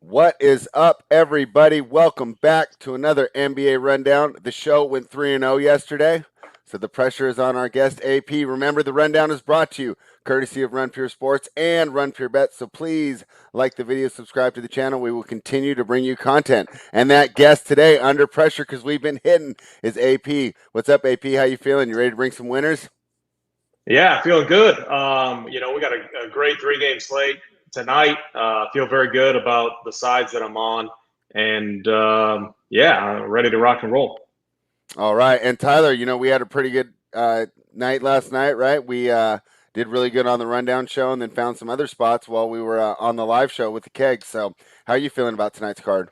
What is up, everybody? Welcome back to another NBA Rundown. The show went 3-0 yesterday, so the pressure is on our guest, AP. Remember, the Rundown is brought to you courtesy of Run Pure Sports and Run Pure Bets, so please like the video, subscribe to the channel. We will continue to bring you content. And that guest today, under pressure because we've been hitting, is AP. What's up, AP? How you feeling? You ready to bring some winners? Yeah, feeling good. We got a great three-game slate tonight. Feel very good about the sides that I'm on, and ready to rock and roll. All right. And Tyler, we had a pretty good night last night, right? We did really good on the rundown show and then found some other spots while we were on the live show with the keg. So, how are you feeling about tonight's card?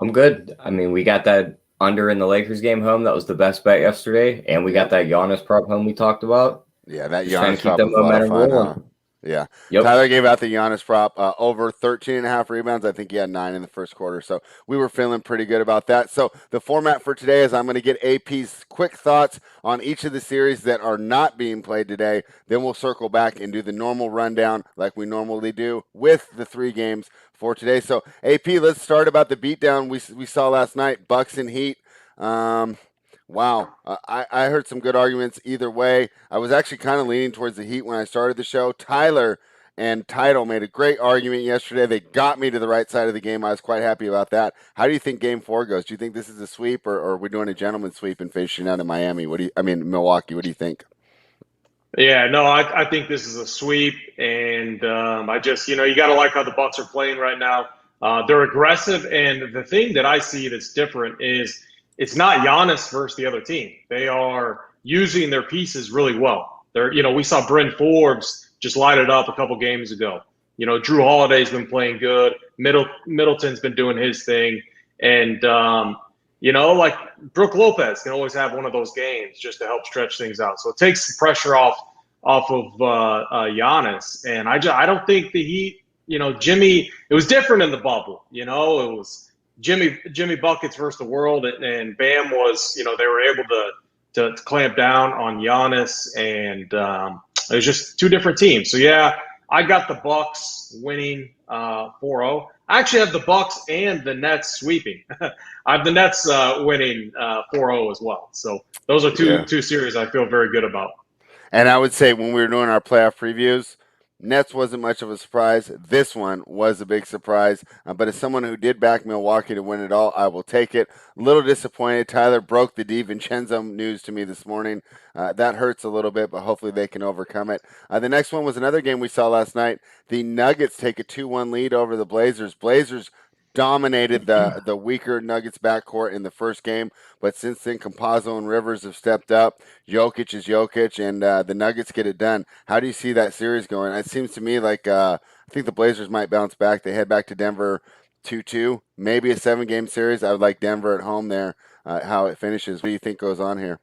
I'm good. I mean, we got that under in the Lakers game home. That was the best bet yesterday. And we got that Giannis prop home we talked about. Yeah, that Just trying Giannis to keep prop that was a lot of momentum fun, huh? rolling. Yeah. Yep. Tyler gave out the Giannis prop over 13 and a half rebounds. I think he had 9 in the first quarter. So we were feeling pretty good about that. So the format for today is I'm going to get AP's quick thoughts on each of the series that are not being played today. Then we'll circle back and do the normal rundown like we normally do with the 3 games for today. So AP, let's start about the beatdown we saw last night, Bucks and Heat. Wow. I heard some good arguments either way. I was actually kind of leaning towards the Heat when I started the show. Tyler and Title made a great argument yesterday. They got me to the right side of the game. I was quite happy about that. How do you think Game 4 goes? Do you think this is a sweep, or are we doing a gentleman's sweep and finishing out in Miami? Milwaukee. What do you think? Yeah, no, I think this is a sweep, and I just, you got to like how the Bucks are playing right now. They're aggressive, and the thing that I see that's different is it's not Giannis versus the other team. They are using their pieces really well. We saw Bryn Forbes just light it up a couple games ago. Drew Holiday's been playing good. Middleton's been doing his thing, and like Brook Lopez can always have one of those games just to help stretch things out. So it takes the pressure off of Giannis, and I don't think the Heat. Jimmy. It was different in the bubble. It was Jimmy buckets versus the world, and Bam was. They were able to clamp down on Giannis, and it was just two different teams. So yeah, I got the Bucks winning 4-0. I actually have the Bucks and the Nets sweeping. I have the Nets winning 4-0 as well. So those are two series I feel very good about. And I would say when we were doing our playoff previews, Nets wasn't much of a surprise. This one was a big surprise. But as someone who did back Milwaukee to win it all, I will take it. A little disappointed. Tyler broke the DiVincenzo news to me this morning. That hurts a little bit, but hopefully they can overcome it. The next one was another game we saw last night. The Nuggets take a 2-1 lead over the Blazers. Blazers dominated the weaker Nuggets backcourt in the first game, but since then, Campazzo and Rivers have stepped up. Jokic is Jokic, and the Nuggets get it done. How do you see that series going? It seems to me like I think the Blazers might bounce back. They head back to Denver 2-2, maybe a 7-game series. I would like Denver at home there, how it finishes. What do you think goes on here?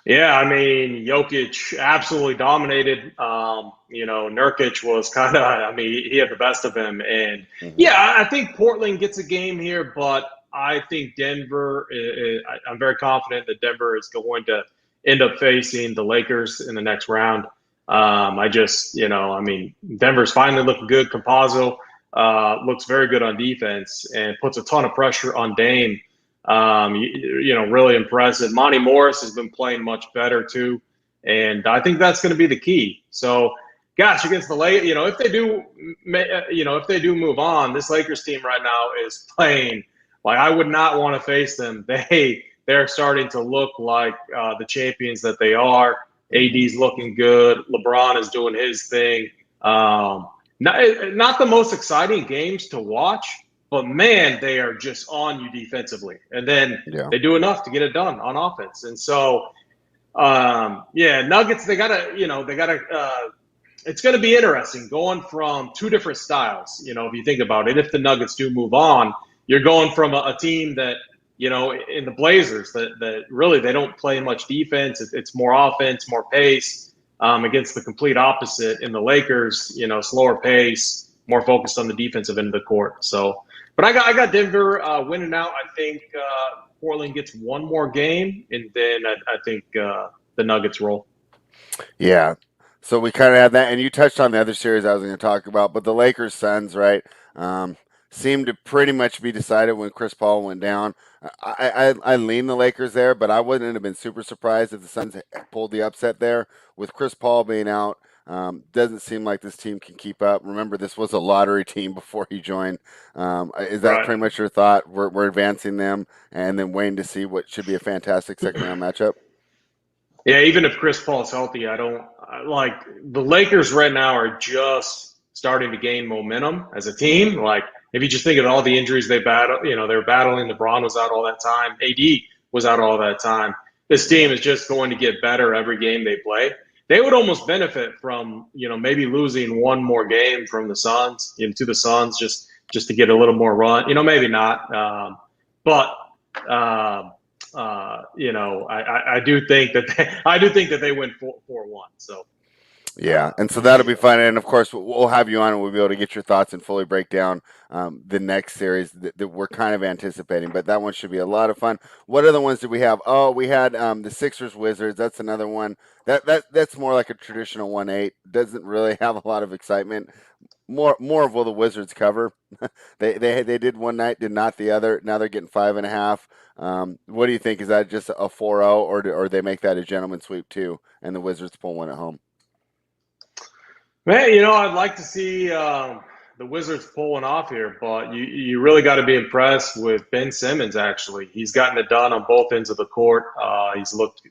Yeah, I mean, Jokic absolutely dominated. Nurkic was he had the best of him. And yeah, I think Portland gets a game here, but I think Denver, I'm very confident that Denver is going to end up facing the Lakers in the next round. Denver's finally looking good. Campazzo looks very good on defense and puts a ton of pressure on Dame. Really impressive. Monty Morris has been playing much better too, and I think that's going to be the key. So, gosh, against the Lakers, if they do move on, this Lakers team right now is playing like I would not want to face them. They're starting to look like the champions that they are. AD's looking good. LeBron is doing his thing. Not the most exciting games to watch. But man, they are just on you defensively, and then they do enough to get it done on offense. And so, Nuggets they gotta. It's going to be interesting going from two different styles. If you think about it, if the Nuggets do move on, you're going from a team that in the Blazers that really they don't play much defense. It's more offense, more pace. Against the complete opposite in the Lakers, slower pace, more focused on the defensive end of the court. So. But I got Denver winning out. I think Portland gets one more game, and then I think the Nuggets roll. Yeah. So we kind of have that, and you touched on the other series I was going to talk about, but the Lakers Suns, right? seemed to pretty much be decided when Chris Paul went down. I lean the Lakers there, but I wouldn't have been super surprised if the Suns pulled the upset there. With Chris Paul being out, doesn't seem like this team can keep up. Remember, this was a lottery team before he joined. Is that Right. pretty much your thought? We're advancing them and then waiting to see what should be a fantastic second round matchup. Yeah, even if Chris Paul's healthy, like the Lakers right now are just starting to gain momentum as a team. Like if you just think of all the injuries they battle, they're battling. LeBron was out all that time. AD was out all that time. This team is just going to get better every game they play. They would almost benefit from, maybe losing one more game from the Suns, to the Suns, just to get a little more run. Maybe not, but. I do think that they win 4-1. So yeah, and so that'll be fun. And of course, we'll have you on, and we'll be able to get your thoughts and fully break down the next series that we're kind of anticipating. But that one should be a lot of fun. What other ones did we have? Oh, we had the Sixers Wizards. That's another one. That's more like a traditional 1-8. Doesn't really have a lot of excitement. More of will the Wizards cover? they did one night, did not the other. Now they're getting 5.5. What do you think? Is that just a 4-0, or they make that a gentleman sweep too, and the Wizards pull one at home? Man, I'd like to see the Wizards pull one off here, but you really got to be impressed with Ben Simmons. Actually, he's gotten it done on both ends of the court. He's looked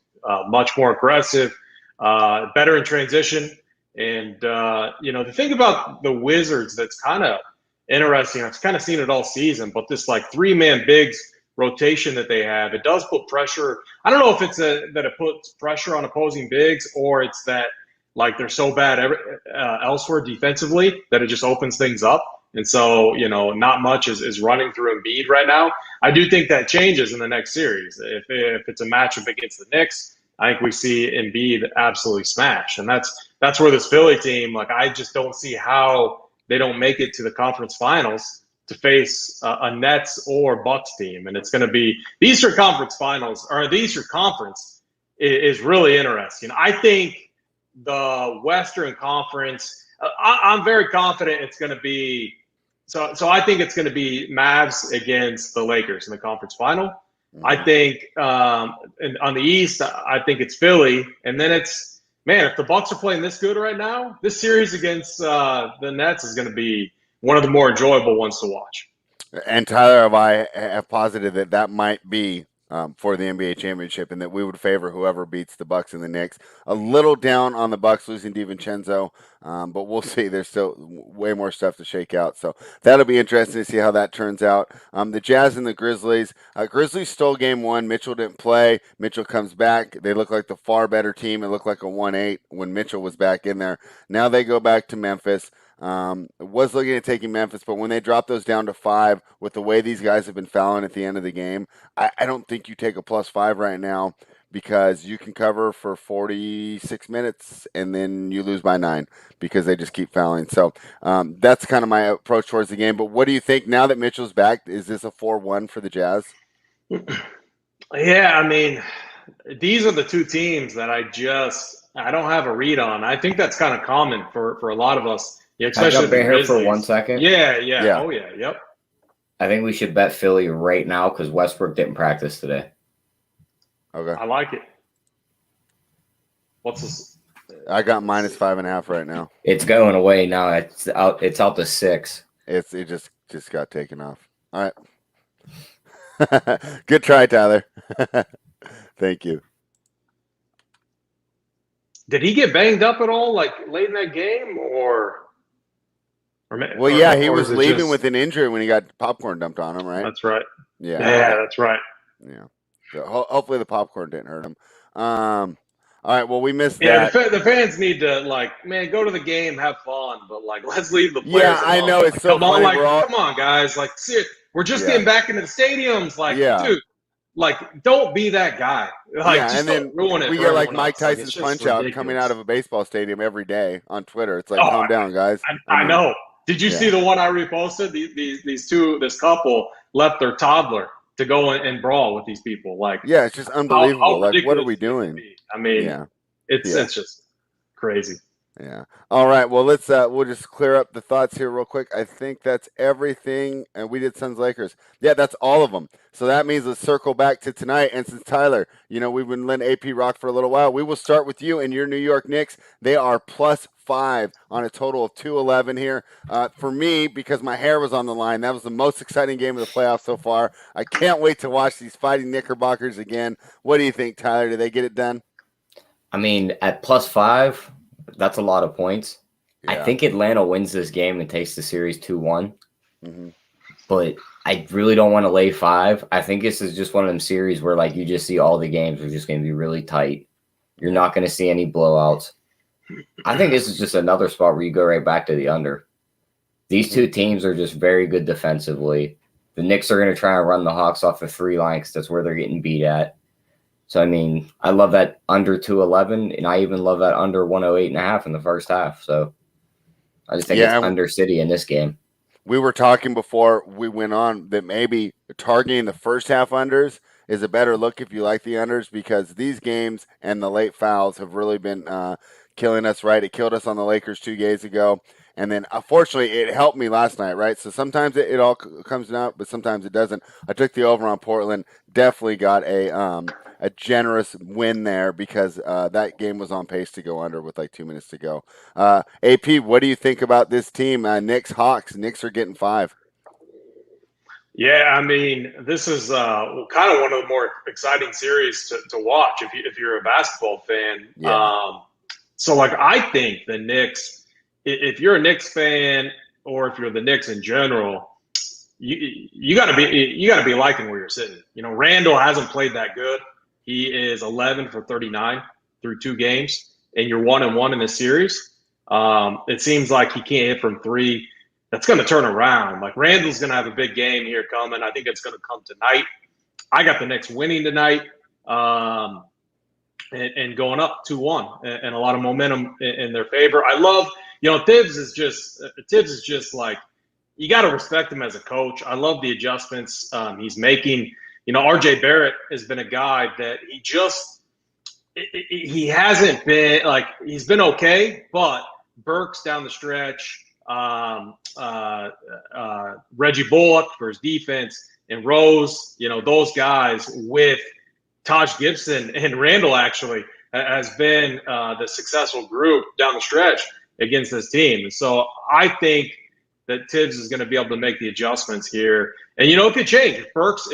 much more aggressive, better in transition. And, the thing about the Wizards that's kind of interesting, I've kind of seen it all season, but this like 3-man bigs rotation that they have, it does put pressure. I don't know if it's that it puts pressure on opposing bigs, or it's that like they're so bad elsewhere defensively that it just opens things up. And so, not much is running through Embiid right now. I do think that changes in the next series. If it's a matchup against the Knicks, I think we see Embiid absolutely smash. And that's where this Philly team, like, I just don't see how they don't make it to the conference finals to face a Nets or Bucks team. And it's going to be the Eastern Conference finals, or the Eastern Conference is really interesting. I think the Western Conference, I'm very confident it's going to be, so I think it's going to be Mavs against the Lakers in the conference final. I think and on the East, I think it's Philly. And then it's, man, if the Bucks are playing this good right now, this series against the Nets is going to be one of the more enjoyable ones to watch. And Tyler, I have posited that might be for the NBA championship, and that we would favor whoever beats the Bucks and the Knicks. A little down on the Bucks losing DiVincenzo, but we'll see. There's still way more stuff to shake out, so that'll be interesting to see how that turns out. The Jazz and the Grizzlies. Grizzlies stole game one. Mitchell didn't play. Mitchell comes back. They look like the far better team. It looked like a 1-8 when Mitchell was back in there. Now they go back to Memphis. Was looking at taking Memphis, but when they drop those down to 5, with the way these guys have been fouling at the end of the game, I don't think you take a +5 right now, because you can cover for 46 minutes and then you lose by 9 because they just keep fouling. So that's kind of my approach towards the game. But what do you think now that Mitchell's back? Is this a 4-1 for the Jazz? Yeah, I mean, these are the two teams that I don't have a read on. I think that's kind of common for a lot of us. Yeah, especially Can I jump in here for 1 second? Yeah. Oh, yeah. Yep. I think we should bet Philly right now because Westbrook didn't practice today. Okay. I like it. What's this? I got -5.5 right now. It's going away now. It's out to 6. It just got taken off. All right. Good try, Tyler. Thank you. Did he get banged up at all, like late in that game, Well, yeah, he was leaving with an injury when he got popcorn dumped on him, right? That's right. Yeah, that's right. Yeah. So hopefully the popcorn didn't hurt him. All right. Well, we missed that. Yeah, the fans need to go to the game, have fun, but let's leave the players. Yeah, I know it's so funny. Come on, guys! We're just getting back into the stadiums. Dude, don't be that guy. And then ruin it. We get Mike Tyson's Punch Out coming out of a baseball stadium every day on Twitter. It's calm down, guys. I know. Did you see the one I reposted? This couple left their toddler to go and brawl with these people. It's just unbelievable. What are we doing? I mean, it's just crazy. Yeah. All right. Well, let's we'll just clear up the thoughts here real quick. I think that's everything. And we did Suns Lakers. Yeah, that's all of them. So that means let's circle back to tonight. And since Tyler, we've been letting AP rock for a little while, we will start with you and your New York Knicks. They are +5 on a total of 211 here. For me, because my hair was on the line, that was the most exciting game of the playoffs so far. I can't wait to watch these fighting Knickerbockers again. What do you think, Tyler? Do they get it done? I mean, at +5, that's a lot of points. Yeah. I think Atlanta wins this game and takes the series 2-1. Mm-hmm. But I really don't want to lay 5. I think this is just one of them series where, like, you just see all the games are just going to be really tight. You're not going to see any blowouts. I think this is just another spot where you go right back to the under. These two teams are just very good defensively. The Knicks are going to try and run the Hawks off the 3 line because that's where they're getting beat at. So, I mean, I love that under 211, and I even love that under 108.5 in the first half. So, I just think it's under City in this game. We were talking before we went on that maybe targeting the first half unders is a better look if you like the unders, because these games and the late fouls have really been killing us, right? It killed us on the Lakers 2 days ago. And then, unfortunately, it helped me last night, right? So sometimes it all comes out, but sometimes it doesn't. I took the over on Portland. Definitely got a generous win there because that game was on pace to go under with like 2 minutes to go. AP, what do you think about this team? Knicks, Hawks. Knicks are getting 5. Yeah, I mean, this is kind of one of the more exciting series to watch if you're a basketball fan. Yeah. So, like, I think the Knicks, if you're a Knicks fan or if you're the Knicks in general, you gotta be liking where you're sitting. Randall hasn't played that good. He is 11 for 39 through 2 games, and you're 1-1 in this series. It seems like he can't hit from 3. That's going to turn around. Like, Randall's going to have a big game here coming. I think it's going to come tonight. I got the Knicks winning tonight and going up 2-1 and a lot of momentum in their favor. I love, Tibbs is just like, you got to respect him as a coach. I love the adjustments he's making. RJ Barrett has been a guy that he hasn't been like, he's been okay, but Burks down the stretch, Reggie Bullock for his defense, and Rose, those guys with Taj Gibson and Randall actually has been the successful group down the stretch against this team. And so I think that Tibbs is going to be able to make the adjustments here. And, it could change. If Burks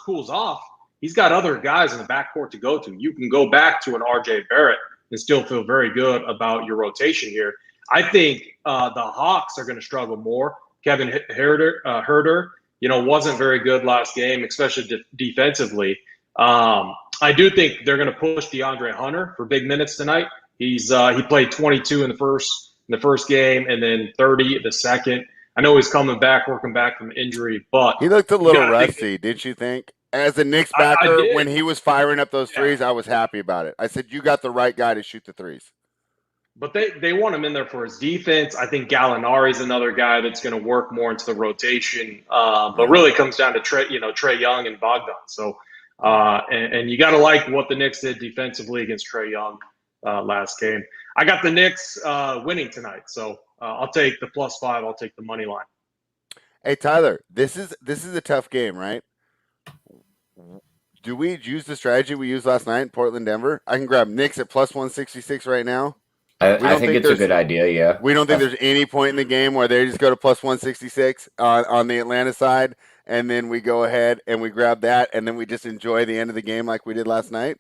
cools off, he's got other guys in the backcourt to go to. You can go back to an RJ Barrett and still feel very good about your rotation here. I think the Hawks are going to struggle more. Kevin Huerter, wasn't very good last game, especially defensively. I do think they're going to push DeAndre Hunter for big minutes tonight. He played 22 in the first game and then 30 the second. I know he's coming back, working back from injury, but he looked a little rusty, didn't you think? As a Knicks backer, when he was firing up those threes, I was happy about it. I said, you got the right guy to shoot the threes. But they want him in there for his defense. I think Gallinari's another guy that's going to work more into the rotation. But really comes down to Trae Young and Bogdan. So, and you got to like what the Knicks did defensively against Trae Young last game. I got the Knicks winning tonight, so I'll take the +5. I'll take the money line. Hey Tyler, this is a tough game, right? Do we use the strategy we used last night in Portland, Denver? I can grab Knicks at +166 right now. I think it's a good idea, yeah. We don't think there's any point in the game where they just go to +166 on the Atlanta side, and then we go ahead and we grab that, and then we just enjoy the end of the game like we did last night?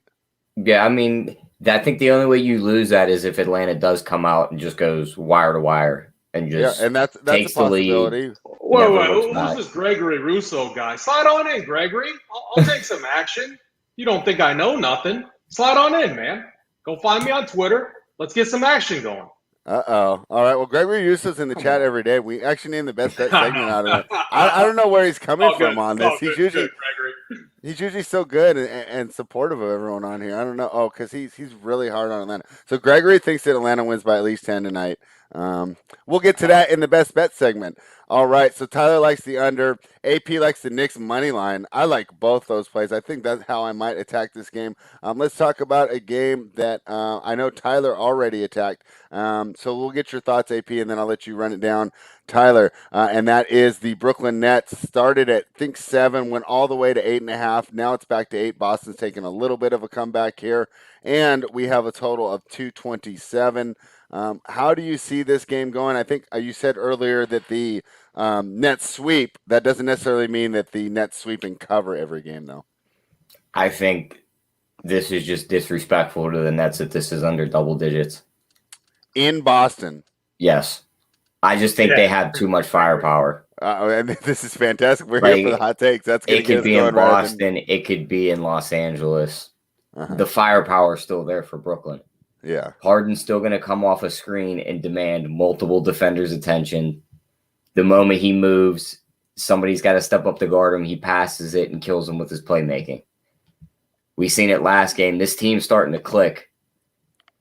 Yeah, I mean, I think the only way you lose that is if Atlanta does come out and just goes wire to wire and just and that's takes a possibility. The lead. Wait, who's this Gregory Russo guy? Slide on in, Gregory. I'll take some action. You don't think I know nothing. Slide on in, man. Go find me on Twitter. Let's get some action going. Uh-oh. All right. Well, Gregory Russo's in the chat every day. We actually named the best bet segment out of it. I don't know where he's coming from on this. He's usually so good and supportive of everyone on here. I don't know. Oh, because he's really hard on Atlanta. So Gregory thinks that Atlanta wins by at least 10 tonight. We'll get to that in the best bet segment. All right, so Tyler likes the under. AP likes the Knicks money line. I like both those plays. I think that's how I might attack this game. Let's talk about a game that I know Tyler already attacked. So we'll get your thoughts, AP, and then I'll let you run it down, Tyler. And that is the Brooklyn Nets. Started at, I think, 7, went all the way to 8.5. Now it's back to 8. Boston's taking a little bit of a comeback here. And we have a total of 227. How do you see this game going? I think you said earlier that the Nets sweep. That doesn't necessarily mean that the Nets sweep and cover every game, though. I think this is just disrespectful to the Nets that this is under double digits. In Boston. Yes. I just think they have too much firepower. And this is fantastic. We're here for the hot takes. That's it could be in Boston. It could be in Los Angeles. The firepower is still there for Brooklyn. Yeah. Harden's still going to come off a screen and demand multiple defenders' attention. The moment he moves, somebody's got to step up to guard him. He passes it and kills him with his playmaking. We seen it last game. This team's starting to click.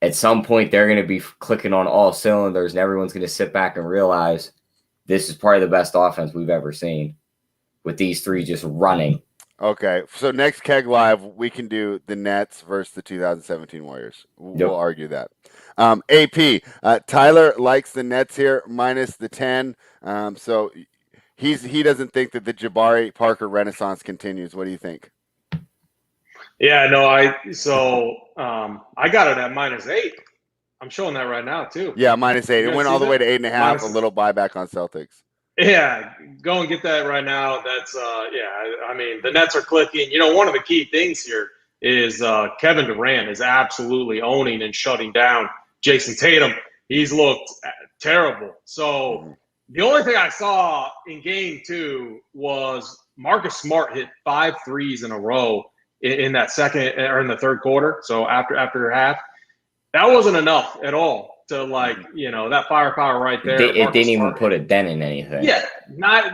At some point, they're going to be clicking on all cylinders, and everyone's going to sit back and realize this is probably the best offense we've ever seen with these three just running. Okay, so next Keg Live, we can do the Nets versus the 2017 Warriors. We'll argue that. AP, Tyler likes the Nets here, minus the 10. So he doesn't think that the Jabari Parker renaissance continues. What do you think? Yeah, no, I got it at -8. I'm showing that right now too. Yeah, -8. It went all the way to 8.5. A little buyback on Celtics. Yeah, go and get that right now. That's I mean, the Nets are clicking. You know, one of the key things here is Kevin Durant is absolutely owning and shutting down Jason Tatum. He's looked terrible. So the only thing I saw in game 2 was Marcus Smart hit 5 threes in a row in that second or in the third quarter. So after half, that wasn't enough at all to that firepower right there. It didn't even put a dent in anything. Yeah,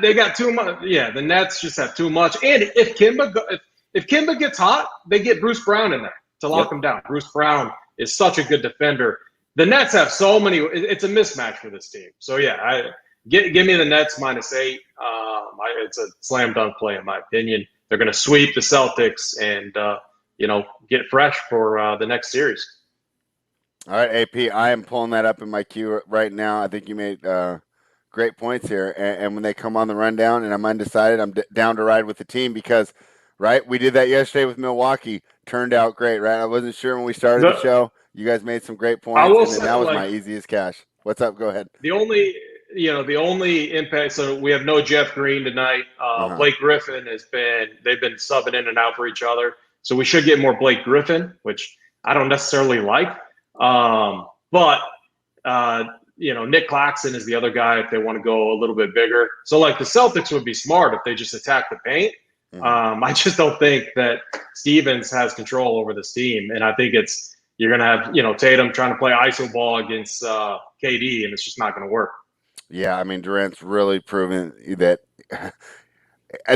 they got too much. Yeah, the Nets just have too much. And if Kimba gets hot, they get Bruce Brown in there to lock him down. Bruce Brown is such a good defender. The Nets have so many. It's a mismatch for this team. So yeah, give me the Nets -8. It's a slam dunk play in my opinion. They're going to sweep the Celtics and get fresh for the next series. All right, AP, I am pulling that up in my queue right now. I think you made great points here. And when they come on the rundown and I'm undecided, I'm down to ride with the team because, right, we did that yesterday with Milwaukee. Turned out great, right? I wasn't sure when we started the show. You guys made some great points, and that was my easiest cash. What's up? Go ahead. The only impact, so we have no Jeff Green tonight. Blake Griffin they've been subbing in and out for each other. So we should get more Blake Griffin, which I don't necessarily like. But Nick Claxton is the other guy if they want to go a little bit bigger. So the Celtics would be smart if they just attack the paint. I just don't think that Stevens has control over this team. And I think you're going to have, Tatum trying to play iso ball against KD, and it's just not going to work. Yeah, I mean, Durant's really proven that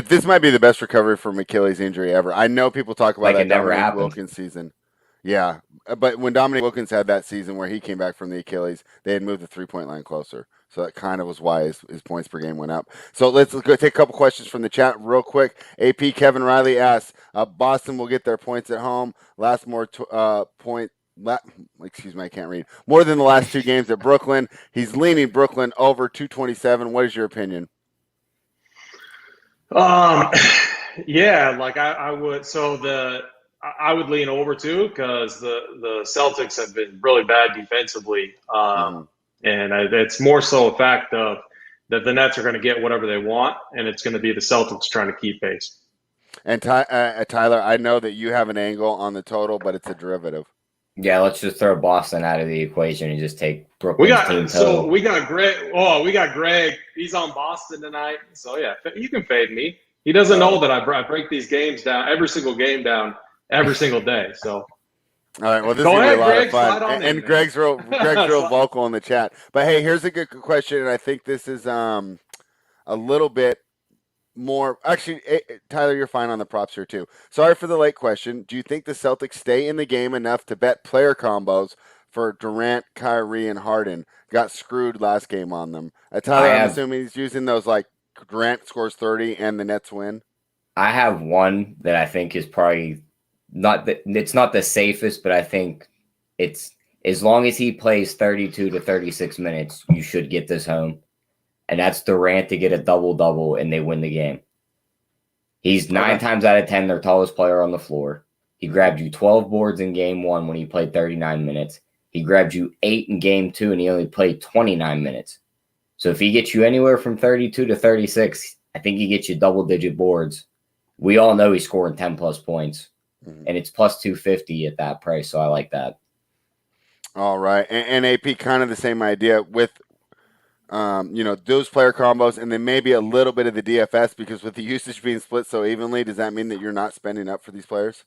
this might be the best recovery from Achilles injury ever. I know people talk about that Dominique Wilkins season. Yeah, but when Dominique Wilkins had that season where he came back from the Achilles, they had moved the three-point line closer. So that kind of was why his points per game went up. So let's go take a couple questions from the chat real quick. AP Kevin Riley asks, Boston will get their points at home. Excuse me, I can't read. More than the last 2 games at Brooklyn. He's leaning Brooklyn over 227. What is your opinion? Yeah, I would. So I would lean over too because the Celtics have been really bad defensively, and it's more so a fact of that the Nets are going to get whatever they want, and it's going to be the Celtics trying to keep pace. And Tyler, I know that you have an angle on the total, but it's a derivative. Yeah, let's just throw Boston out of the equation and just take Brooklyn's team total. So we got Greg. Oh, we got Greg. He's on Boston tonight. So yeah, you can fade me. He doesn't know that I break these games down, every single game down, every single day. So. All right. Well, this is going to be a lot of fun. And Greg's real vocal in the chat. But hey, here's a good question, and I think this is a little bit more. Actually, Tyler, you're fine on the props here too. Sorry for the late question. Do you think the Celtics stay in the game enough to bet player combos for Durant, Kyrie, and Harden. Got screwed last game on them. I Tyler, I'm have assuming he's using those like Durant scores 30 and the Nets win. I have one that I think is probably it's not the safest, but I think it's as long as he plays 32 to 36 minutes, you should get this home. And that's Durant to get a double-double and they win the game. He's 9 times out of 10 their tallest player on the floor. He grabbed you 12 boards in game 1 when he played 39 minutes. He grabbed you 8 in game 2 and he only played 29 minutes. So if he gets you anywhere from 32 to 36, I think he gets you double-digit boards. We all know he's scoring 10-plus points, and it's plus 250 at that price, so I like that. All right. And AP, kind of the same idea with those player combos, and then maybe a little bit of the DFS, because with the usage being split so evenly, does that mean that you're not spending up for these players?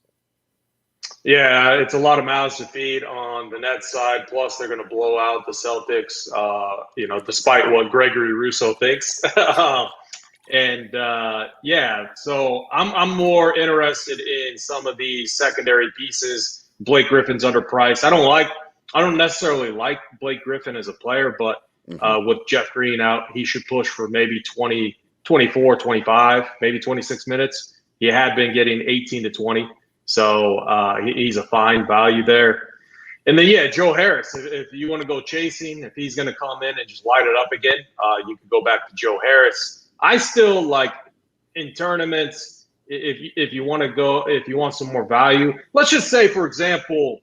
Yeah, it's a lot of mouths to feed on the Nets side. Plus, they're going to blow out the Celtics, despite what Gregory Russo thinks. So I'm more interested in some of these secondary pieces. Blake Griffin's underpriced. I don't necessarily like Blake Griffin as a player, but with Jeff Green out, he should push for maybe 20, 24, 25, maybe 26 minutes. He had been getting 18 to 20. So he's a fine value there. And then, Joe Harris, if you want to go chasing, if he's going to come in and just light it up again, you can go back to Joe Harris. I still like in tournaments, if you want some more value, let's just say, for example,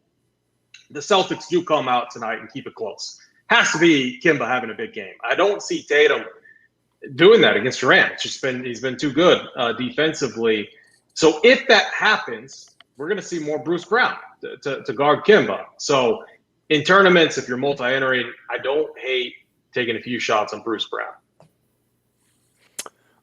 the Celtics do come out tonight and keep it close. Has to be Kemba having a big game. I don't see Tatum doing that against Durant. He's been too good defensively. So if that happens, we're going to see more Bruce Brown to guard Kemba. So in tournaments, if you're multi-entering, I don't hate taking a few shots on Bruce Brown.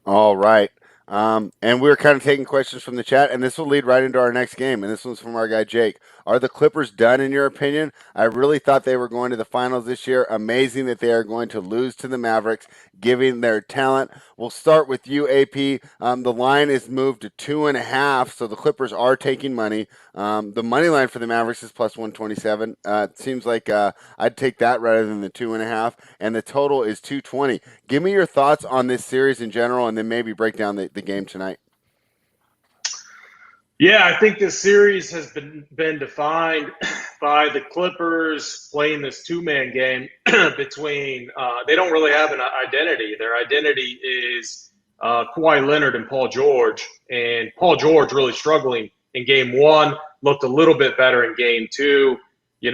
All right. And we're kind of taking questions from the chat, and this will lead right into our next game. And this one's from our guy, Jake. Are the Clippers done, in your opinion? I really thought they were going to the finals this year. Amazing that they are going to lose to the Mavericks, given their talent. We'll start with you, AP. The line is moved to 2.5, so the Clippers are taking money. The money line for the Mavericks is plus 127. It seems like I'd take that rather than the 2.5, and the total is 220. Give me your thoughts on this series in general, and then maybe break down the game tonight. Yeah, I think this series has been defined by the Clippers playing this two-man game between they don't really have an identity. Their identity is Kawhi Leonard and Paul George, and Paul George really struggling in game 1, looked a little bit better in game 2.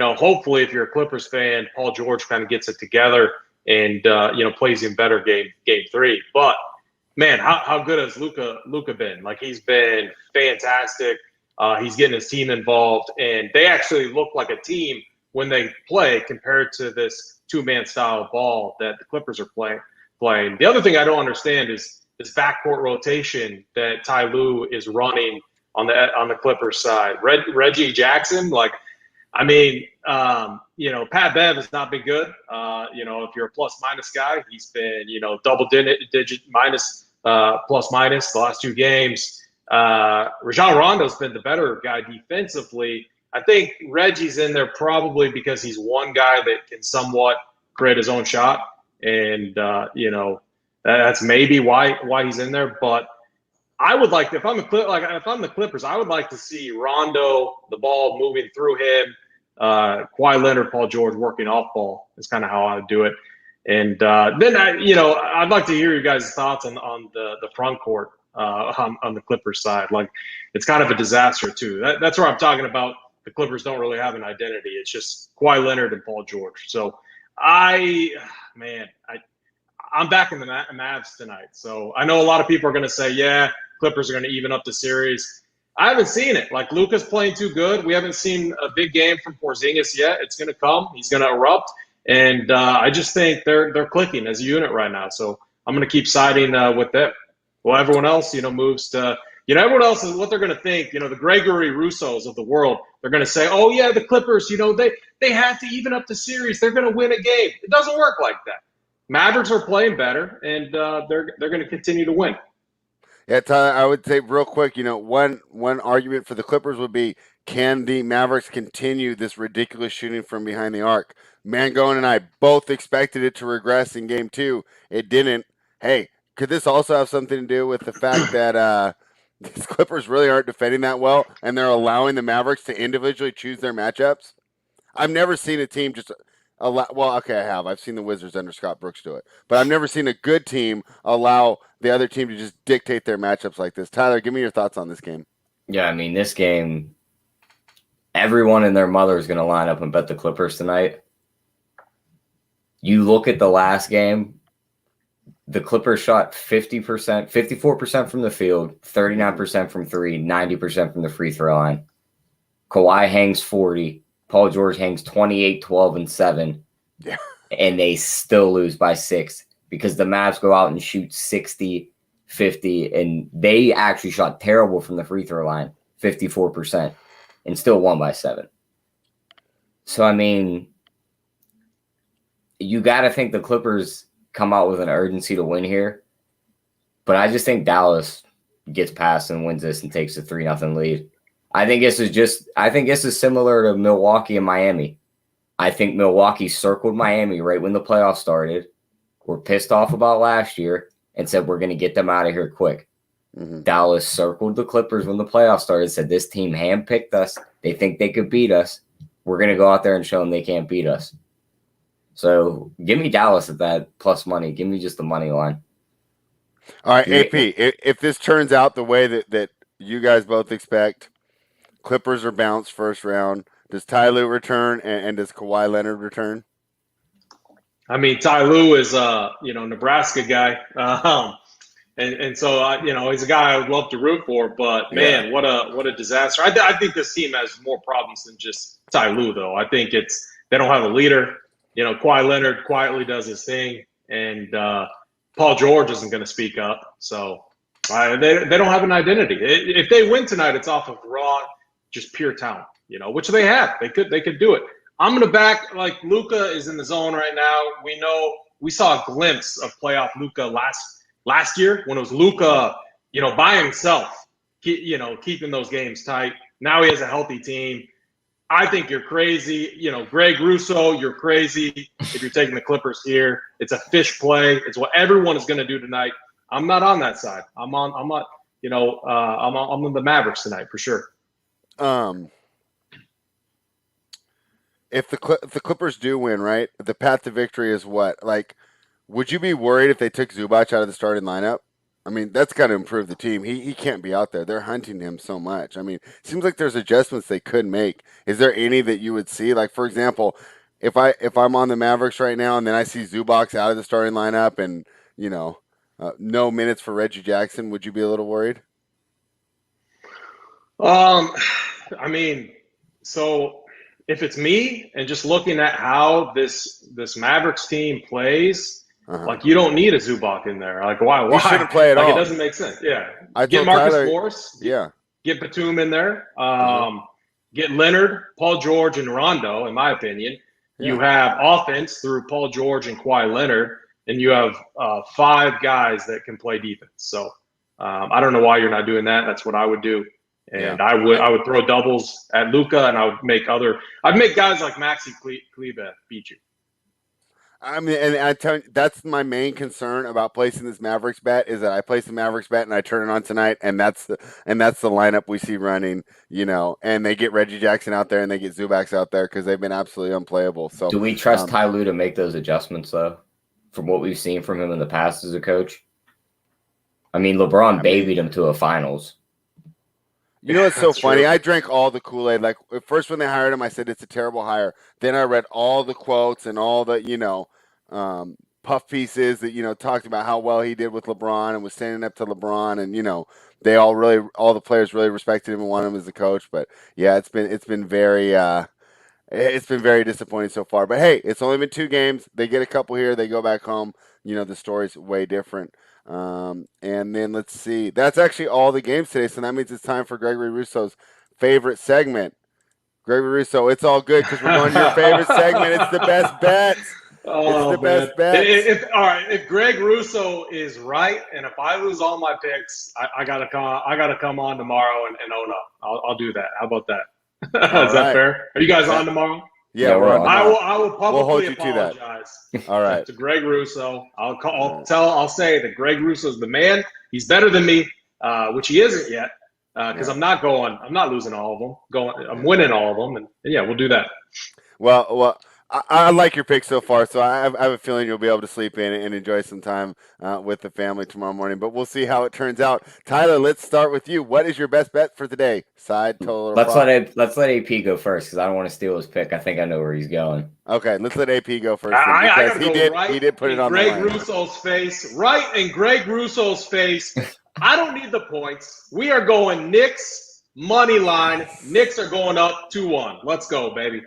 Hopefully if you're a Clippers fan, Paul George kind of gets it together and plays in better game 3. But man, how good has Luka been? Like, he's been fantastic. He's getting his team involved, and they actually look like a team when they play compared to this two-man style of ball that the Clippers are playing. The other thing I don't understand is this backcourt rotation that Ty Lue is running on the Clippers side. Reggie Jackson, Pat Bev has not been good. If you're a plus-minus guy, he's been, double-digit minus plus-minus the last 2 games. Rajon Rondo's been the better guy defensively. I think Reggie's in there probably because he's one guy that can somewhat create his own shot. And, that's maybe why he's in there. But I would like to, if I'm the Clippers, I would like to see Rondo, the ball moving through him, Kawhi Leonard, Paul George working off ball is kind of how I would do it. And then I'd like to hear you guys' thoughts on the front court on the Clippers side. Like, it's kind of a disaster too. That's where I'm talking about. The Clippers don't really have an identity. It's just Kawhi Leonard and Paul George. So I'm backing the Mavs tonight. So I know a lot of people are going to say, yeah, Clippers are going to even up the series. I haven't seen it. Like, Luka's playing too good. We haven't seen a big game from Porzingis yet. It's going to come. He's going to erupt. And I just think they're clicking as a unit right now. So I'm going to keep siding with them. Well, everyone else, moves to everyone else is what they're going to think. The Gregory Russos of the world, they're going to say, oh, yeah, the Clippers, they have to even up the series. They're going to win a game. It doesn't work like that. Mavericks are playing better, and they're going to continue to win. Yeah, Tyler, I would say real quick, one argument for the Clippers would be Can the Mavericks continue this ridiculous shooting from behind the arc? Mangone and I both expected it to regress in game 2. It didn't. Hey, could this also have something to do with the fact that these Clippers really aren't defending that well and they're allowing the Mavericks to individually choose their matchups? I've never seen a team just allow. Well, okay, I have. I've seen the Wizards under Scott Brooks do it, but I've never seen a good team allow the other team to just dictate their matchups like this. Tyler, give me your thoughts on this game. Yeah, I mean, this game, everyone and their mother is going to line up and bet the Clippers tonight. You look at the last game, the Clippers shot 50%, 54% from the field, 39% from three, 90% from the free throw line. Kawhi hangs 40. Paul George hangs 28, 12, and 7. Yeah. And they still lose by 6 because the Mavs go out and shoot 60, 50, and they actually shot terrible from the free throw line, 54%, and still won by 7. So, I mean, you got to think the Clippers come out with an urgency to win here. But I just think Dallas gets past and wins this and takes a 3-0 lead. I think this is similar to Milwaukee and Miami. I think Milwaukee circled Miami right when the playoffs started. We're pissed off about last year and said we're going to get them out of here quick. Mm-hmm. Dallas circled the Clippers when the playoffs started, said this team handpicked us. They think they could beat us. We're going to go out there and show them they can't beat us. So give me Dallas at that plus money. Give me just the money line. All right, AP, if this turns out the way that you guys both expect, Clippers are bounced first round. Does Ty Lue return and does Kawhi Leonard return? I mean, Ty Lue is Nebraska guy, and so he's a guy I would love to root for. But man, what a disaster! I think this team has more problems than just Ty Lue, though. I think they don't have a leader. Kawhi Leonard quietly does his thing, and Paul George isn't going to speak up. So they don't have an identity. If they win tonight, it's off of raw, just pure talent. Which they have. They could do it. I'm going to back, like, Luka is in the zone right now. We saw a glimpse of playoff Luka last year when it was Luka, by himself, keeping those games tight. Now he has a healthy team. I think you're crazy. Greg Russo, you're crazy if you're taking the Clippers here. It's a fish play. It's what everyone is going to do tonight. I'm not on that side. I'm on the Mavericks tonight for sure. If the Clippers do win, right, the path to victory is what? Like, would you be worried if they took Zubac out of the starting lineup? I mean, that's got to improve the team. He can't be out there. They're hunting him so much. I mean, it seems like there's adjustments they could make. Is there any that you would see? Like, for example, if I'm on the Mavericks right now and then I see Zubac out of the starting lineup and, no minutes for Reggie Jackson, would you be a little worried? I mean, so if it's me and just looking at how this Mavericks team plays, like, you don't need a Zubac in there. Like, why? He shouldn't play at all. It doesn't make sense. Yeah. Get Marcus Tyler, Morris. Yeah. Get Batum in there. Get Leonard, Paul George, and Rondo, in my opinion. Yeah. You have offense through Paul George and Kawhi Leonard, and you have 5 guys that can play defense. So I don't know why you're not doing that. That's what I would do. And I would throw doubles at Luka, and I'd make guys like Maxi Kleber beat you. I mean, and I tell you, that's my main concern about placing this Mavericks bet is that I place the Mavericks bet and I turn it on tonight, and that's the lineup we see running, and they get Reggie Jackson out there and they get Zubac out there because they've been absolutely unplayable. So, do we trust Ty Lue to make those adjustments though, from what we've seen from him in the past as a coach? I mean, LeBron babied him to a finals. It's so funny. True. I drank all the Kool-Aid. Like, first when they hired him, I said it's a terrible hire. Then I read all the quotes and all the, puff pieces that, talked about how well he did with LeBron and was standing up to LeBron. And, they all the players really respected him and wanted him as a coach. But yeah, it's been very disappointing so far. But hey, it's only been 2 games. They get a couple here. They go back home. The story's way different. And then let's see. That's actually all the games today. So that means it's time for Gregory Russo's favorite segment. Gregory Russo, it's all good because we're going to your favorite segment. It's the best bets. It's the best bets. If Greg Russo is right, and if I lose all my picks, I gotta come on tomorrow and own up. I'll do that. How about that? Is that fair? Are you guys on tomorrow? Yeah, we're on tomorrow. I will publicly apologize All right. to Greg Russo. I'll say that Greg Russo is the man. He's better than me, which he isn't yet, because I'm not losing all of them. I'm winning all of them, and yeah, we'll do that. Well, I like your pick so far, so I have a feeling you'll be able to sleep in and enjoy some time with the family tomorrow morning. But we'll see how it turns out. Tyler, let's start with you. What is your best bet for today? Side, total, or let's prop? let AP go first because I don't want to steal his pick. I think I know where he's going. Okay, let's let AP go first because he did put it on Greg the line. Russo's face, right in Greg Russo's face. I don't need the points. We are going Knicks money line. Knicks are going up 2-1. Let's go, baby.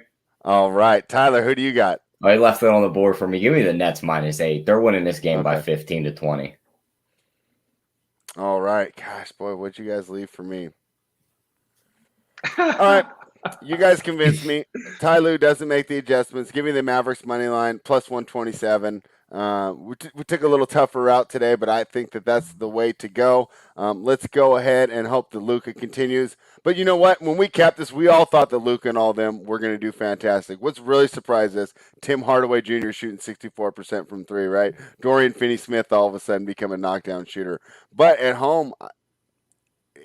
All right, Tyler, who do you got? I left it on the board for me. Give me the Nets -8. They're winning this game by 15 to 20. All right. Gosh, boy, what'd you guys leave for me? All right. You guys convinced me. Ty Lue doesn't make the adjustments. Give me the Mavericks money line, plus 127. We took a little tougher route today, but I think that's the way to go. Let's go ahead and hope that Luka continues. But you know what? When we capped this, we all thought that Luka and all them were going to do fantastic. What's really surprised us, Tim Hardaway Jr. shooting 64% from three, right? Dorian Finney-Smith all of a sudden become a knockdown shooter. But at home,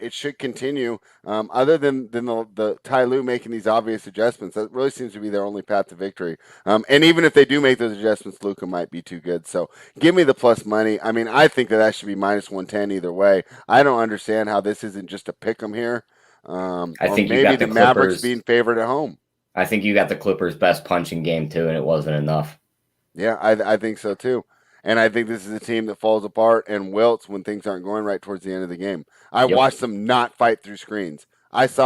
it should continue. Other than the Ty Lue making these obvious adjustments, that really seems to be their only path to victory. And even if they do make those adjustments, Luka might be too good. So give me the plus money. I mean, I think that should be minus 110 either way. I don't understand how this isn't just a pick 'em here. I think maybe you got the Mavericks being favored at home. I think you got the Clippers' best punching game too, and it wasn't enough. Yeah, I think so too. And I think this is a team that falls apart and wilts when things aren't going right towards the end of the game. I watched them not fight through screens. It's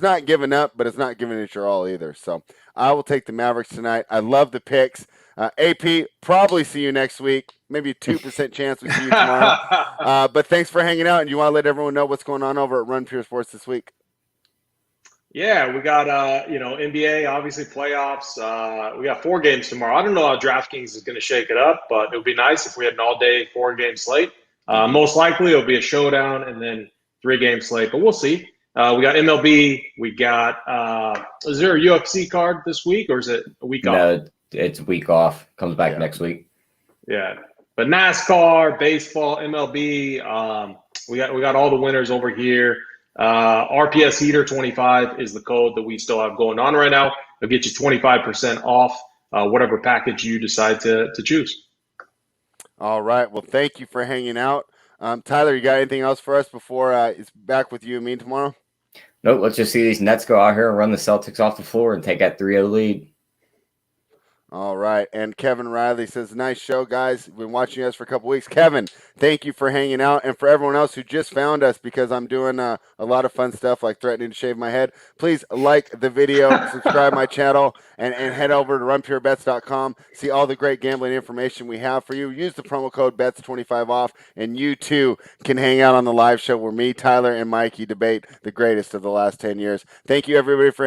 not giving up, but it's not giving it your all either. So I will take the Mavericks tonight. I love the picks. AP, probably see you next week. Maybe a 2% chance we see you tomorrow. But thanks for hanging out. And you want to let everyone know what's going on over at Run Pure Sports this week? Yeah, we got NBA, obviously playoffs. We got 4 games tomorrow. I don't know how DraftKings is going to shake it up, but it would be nice if we had an all-day 4-game slate. Most likely it'll be a showdown and then 3-game slate, but we'll see. We got MLB. We got is there a UFC card this week or is it a week off? No, it's a week off. Comes back next week. Yeah, but NASCAR, baseball, MLB. We got all the winners over here. RPS Heater 25 is the code that we still have going on right now. It'll get you 25% off whatever package you decide to choose. All right. Well, thank you for hanging out. Tyler, you got anything else for us before it's back with you and me tomorrow? Nope. Let's just see these Nets go out here and run the Celtics off the floor and take that 3-0 lead. All right. And Kevin Riley says, nice show, guys. Been watching us for a couple weeks. Kevin, thank you for hanging out. And for everyone else who just found us, because I'm doing a lot of fun stuff like threatening to shave my head, please like the video, subscribe my channel, and head over to runpurebets.com. See all the great gambling information we have for you. Use the promo code BETS25OFF, and you too can hang out on the live show where me, Tyler, and Mikey debate the greatest of the last 10 years. Thank you, everybody, for